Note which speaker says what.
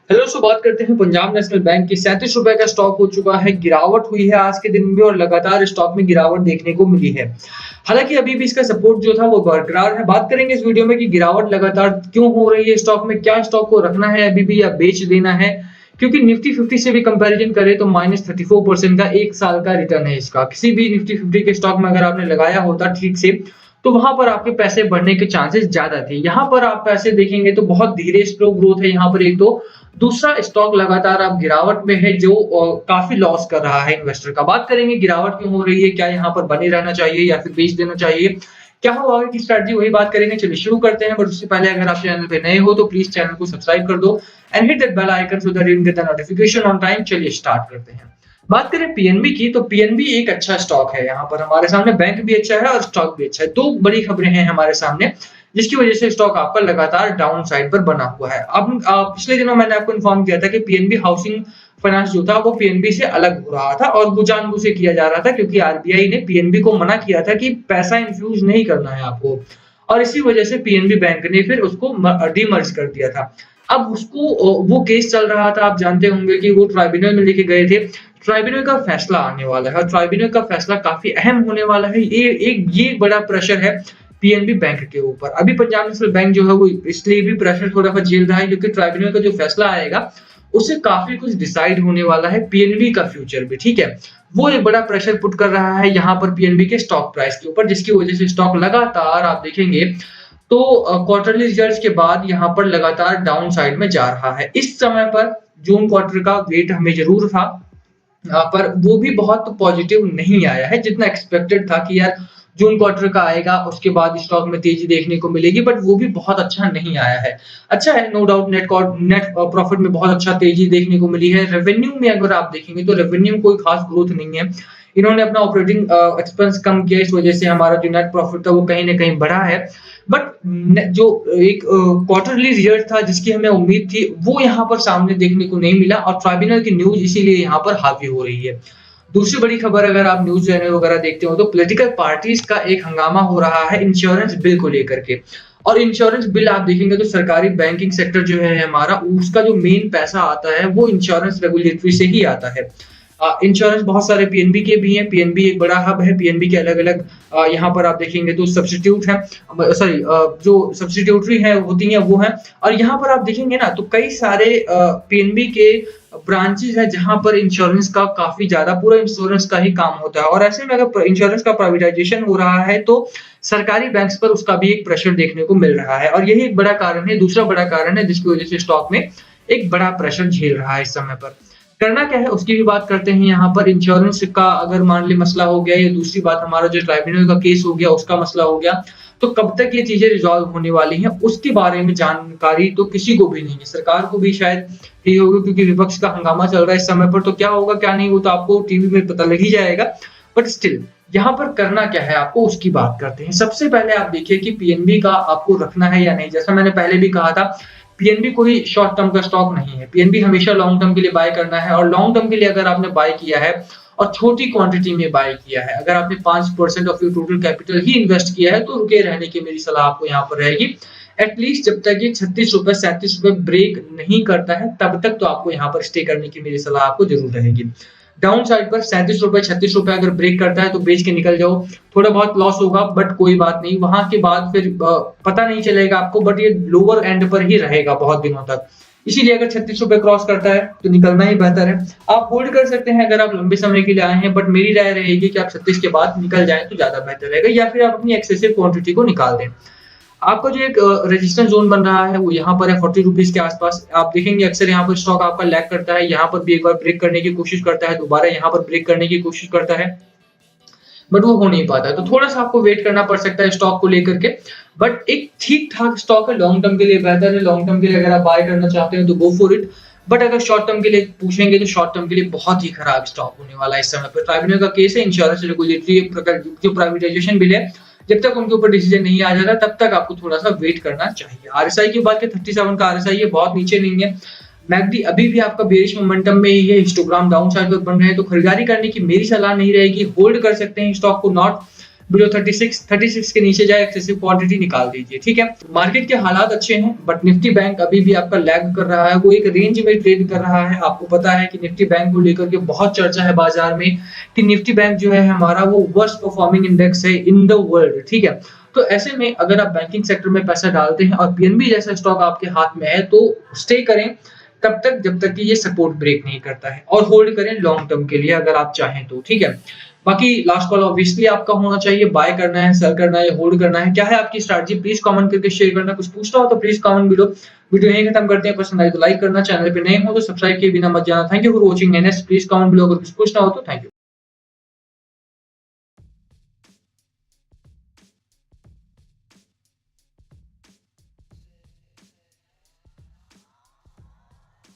Speaker 1: Hello, सो बात करते हैं पंजाब नेशनल बैंक की। 37 रुपए का स्टॉक हो चुका है, गिरावट हुई है आज के दिन में और लगातार स्टॉक में गिरावट देखने को मिली है। हालांकि अभी भी इसका सपोर्ट जो था वो बरकरार है। बात करेंगे इस वीडियो में कि गिरावट लगातार क्यों हो रही है स्टॉक में, क्या स्टॉक को रखना है अभी भी या बेच देना है। क्योंकि निफ्टी 50 से भी कंपैरिजन करें तो -34% का एक साल का रिटर्न है इसका। किसी भी निफ्टी 50 के स्टॉक में अगर आपने लगाया होता ठीक से, तो वहां पर आपके पैसे बढ़ने के चांसेस ज्यादा थे। यहाँ पर आप पैसे देखेंगे तो बहुत धीरे स्लो ग्रोथ है यहाँ पर। एक तो दूसरा, स्टॉक लगातार अब गिरावट में है जो काफी लॉस कर रहा है इन्वेस्टर का। बात करेंगे गिरावट क्यों हो रही है, क्या यहाँ पर बने रहना चाहिए या फिर बेच देना चाहिए, क्या हो आगे की स्ट्रेटजी, वही बात करेंगे। चलिए शुरू करते हैं। बट उससे पहले अगर आप चैनल पे नए हो तो प्लीज चैनल को सब्सक्राइब कर दो and hit that bell icon so that you get the notification on time. चलिए स्टार्ट करते हैं। बात करें पीएनबी की, तो पीएनबी एक अच्छा स्टॉक है। यहाँ पर हमारे सामने बैंक भी अच्छा है और स्टॉक भी अच्छा है। दो बड़ी खबरें हैं हमारे सामने जिसकी वजह से स्टॉक आपका लगातार डाउन साइड पर बना हुआ है। अब पिछले दिनों मैंने आपको इन्फॉर्म किया था कि पीएनबी हाउसिंग फाइनेंस जो था वो पीएनबी से अलग हो रहा था और वो जानबूझ से किया जा रहा था क्योंकि आरबीआई ने पीएनबी को मना किया था कि पैसा इन्फ्यूज नहीं करना है आपको, और इसी वजह से पीएनबी बैंक ने फिर उसको डीमर्ज कर दिया था। अब उसको वो केस चल रहा था, आप जानते होंगे कि वो ट्राइब्यूनल में लेके गए थे। ट्राइब्यूनल का फैसला आने वाला है और ट्राइब्यूनल का फैसला काफी अहम होने वाला है। ये बड़ा प्रेशर है पीएनबी बैंक के ऊपर। अभी पंजाब नेशनल बैंक जो है वो इसलिए भी प्रेशर थोड़ा सा झेल रहा है क्योंकि ट्राइब्यूनल का जो फैसला आएगा उससे काफी कुछ डिसाइड होने वाला है पीएनबी का फ्यूचर भी, ठीक है। वो एक बड़ा प्रेशर पुट कर रहा है यहाँ पर पीएनबी के स्टॉक प्राइस के ऊपर, जिसकी वजह से स्टॉक लगातार आप देखेंगे तो क्वार्टरली रिजल्ट्स के बाद यहाँ पर लगातार डाउन साइड में जा रहा है। इस समय पर जून क्वार्टर का वेट हमें जरूर था, पर वो भी बहुत पॉजिटिव नहीं आया है जितना एक्सपेक्टेड था कि यार जून क्वार्टर का आएगा उसके बाद स्टॉक में तेजी देखने को मिलेगी, बट वो भी बहुत अच्छा नहीं आया है। अच्छा है, नो डाउट नेट प्रॉफिट में बहुत अच्छा तेजी देखने को मिली है। रेवेन्यू में अगर आप देखेंगे तो रेवेन्यू में कोई खास ग्रोथ नहीं है। इन्होंने अपना ऑपरेटिंग एक्सपेंस कम किया, इस वजह से हमारा जो नेट प्रॉफिट था वो कहीं ना कहीं बढ़ा है। बट जो एक क्वार्टरली रिजल्ट था जिसकी हमें उम्मीद थी वो यहाँ पर सामने देखने को नहीं मिला और ट्राइब्यूनल की न्यूज इसीलिए यहाँ पर हावी हो रही है। दूसरी बड़ी खबर, अगर आप न्यूज चैनल वगैरह देखते हो तो पॉलिटिकल पार्टीज का एक हंगामा हो रहा है इंश्योरेंस बिल को लेकर के। और इंश्योरेंस बिल आप देखेंगे तो सरकारी बैंकिंग सेक्टर जो है हमारा, उसका जो मेन पैसा आता है वो इंश्योरेंस रेगुलेटरी से ही आता है। इंश्योरेंस बहुत सारे पीएनबी के भी हैं। पीएनबी एक बड़ा हब है। पीएनबी के अलग अलग यहाँ पर आप देखेंगे तो सब्स्टिट्यूट है, सॉरी जो सब्स्टिट्यूटरी है होती हैं वो है। और यहाँ पर आप देखेंगे ना तो कई सारे पीएनबी के ब्रांचेस है जहां पर इंश्योरेंस का काफी ज्यादा पूरा इंश्योरेंस का ही काम होता है। और ऐसे में अगर इंश्योरेंस का प्राइवेटाइजेशन हो रहा है तो सरकारी बैंक्स पर उसका भी एक प्रेशर देखने को मिल रहा है और यही एक बड़ा कारण है, दूसरा बड़ा कारण है जिसकी वजह से स्टॉक में एक बड़ा प्रेशर झेल रहा है इस समय पर। करना क्या है उसकी भी बात करते हैं। यहाँ पर इंश्योरेंस का अगर मान ली मसला हो गया या दूसरी बात हमारा जो ट्राइब्यूनल का केस हो गया उसका मसला हो गया, तो कब तक ये चीजें रिजॉल्व होने वाली हैं उसके बारे में जानकारी तो किसी को भी नहीं है। सरकार को भी शायद यही होगा क्योंकि विपक्ष का हंगामा चल रहा है इस समय पर, तो क्या होगा क्या नहीं वो तो आपको टीवी में पता लग ही जाएगा। बट स्टिल यहाँ पर करना क्या है आपको उसकी बात करते हैं। सबसे पहले आप देखिए कि पीएनबी का आपको रखना है या नहीं। जैसा मैंने पहले भी कहा था, पीएनबी कोई शॉर्ट टर्म का स्टॉक नहीं है। पीएनबी हमेशा लॉन्ग टर्म के लिए बाय करना है और लॉन्ग टर्म के लिए अगर आपने बाय किया है और छोटी क्वांटिटी में बाय किया है, अगर आपने 5% of your total capital he invest किया है तो रुके रहने की मेरी सलाह आपको यहाँ पर रहेगी। एटलीस्ट जब तक ये 36 रुपए 37 रुपए ब्रेक नहीं करता है तब तक तो आपको यहाँ पर स्टे करने की मेरी सलाह आपको जरूर रहेगी। डाउन साइड पर 37 रुपए 36 रुपए अगर ब्रेक करता है तो बेच के निकल जाओ। थोड़ा बहुत लॉस होगा बट कोई बात नहीं, वहां के बाद फिर पता नहीं चलेगा आपको, बट ये लोअर एंड पर ही रहेगा बहुत दिनों तक। इसीलिए अगर 36 रुपए क्रॉस करता है तो निकलना ही बेहतर है। आप होल्ड कर सकते हैं अगर आप लंबे समय के लिए आए हैं, बट मेरी राय रहेगी कि आप 36 के बाद निकल जाएं तो ज्यादा बेहतर रहेगा, या फिर आप अपनी एक्सेसिव क्वांटिटी को निकाल दें। आपका जो एक रेजिस्टेंस जोन बन रहा है वो यहाँ पर है 40 रुपीज के आसपास। आप देखेंगे अक्सर यहाँ पर स्टॉक आपका लैग करता है, यहाँ पर भी एक बार ब्रेक करने की कोशिश करता है, दोबारा यहाँ पर ब्रेक करने की कोशिश करता है, बट वो हो नहीं पाता है। तो थोड़ा सा आपको वेट करना पड़ सकता है स्टॉक को लेकर के। बट एक ठीक ठाक स्टॉक है, लॉन्ग टर्म के लिए बेहतर है। लॉन्ग टर्म के लिए अगर आप बाय करना चाहते हैं तो गो फॉर इट। बट अगर शॉर्ट टर्म के लिए पूछेंगे तो शॉर्ट टर्म के लिए बहुत ही खराब स्टॉक होने वाला है इस समय पर। ट्राइब्यूनल का केस है, इंश्योरेंस रेगुलेटरी जो प्राइवेटाइजेशन बिल है, जब तक उनके ऊपर डिसीजन नहीं आ जाता तब तक आपको थोड़ा सा वेट करना चाहिए। आरएसआई की बात करें 37 का आरएसआई है, बहुत नीचे नहीं है। मैकडी अभी भी आपका बेरिश मोमेंटम में ही है, हिस्टोग्राम डाउन साइड पर बन रहे हैं, तो खरीदारी करने की मेरी सलाह नहीं रहेगी। होल्ड कर सकते हैं स्टॉक को, नॉट बिलो 36 के नीचे जाए एक्सेसिव क्वांटिटी निकाल दीजिए, ठीक है। मार्केट के हालात अच्छे हैं बट निफ्टी बैंक अभी भी आपका लैग कर रहा है, वो एक रेंज में ट्रेड कर रहा है। आपको पता है कि निफ्टी बैंक को लेकर के बहुत चर्चा है बाजार में कि निफ्टी बैंक जो है हमारा वो वर्स्ट परफॉर्मिंग इंडेक्स है इन द वर्ल्ड, ठीक है। तो ऐसे में अगर आप बैंकिंग सेक्टर में पैसा डालते हैं और पीएनबी जैसा स्टॉक आपके हाथ में है तो स्टे करें तब तक जब तक कि ये सपोर्ट ब्रेक नहीं करता है, और होल्ड करें लॉन्ग टर्म के लिए अगर आप चाहें तो, ठीक है। बाकी लास्ट कॉल ऑब्वियसली आपका होना चाहिए, बाय करना है, सेल करना है, होल्ड करना है, क्या है आपकी स्ट्रैटेजी प्लीज कमेंट करके शेयर करना। कुछ पूछना हो तो प्लीज कमेंट बिलो। वीडियो यहीं खत्म करते हैं, पसंद आए तो लाइक करना, चैनल पे नए हो तो सब्सक्राइब किए बिना मत जाना। Thank you for watching NS, please comment below अगर कुछ पूछना हो तो। Thank you.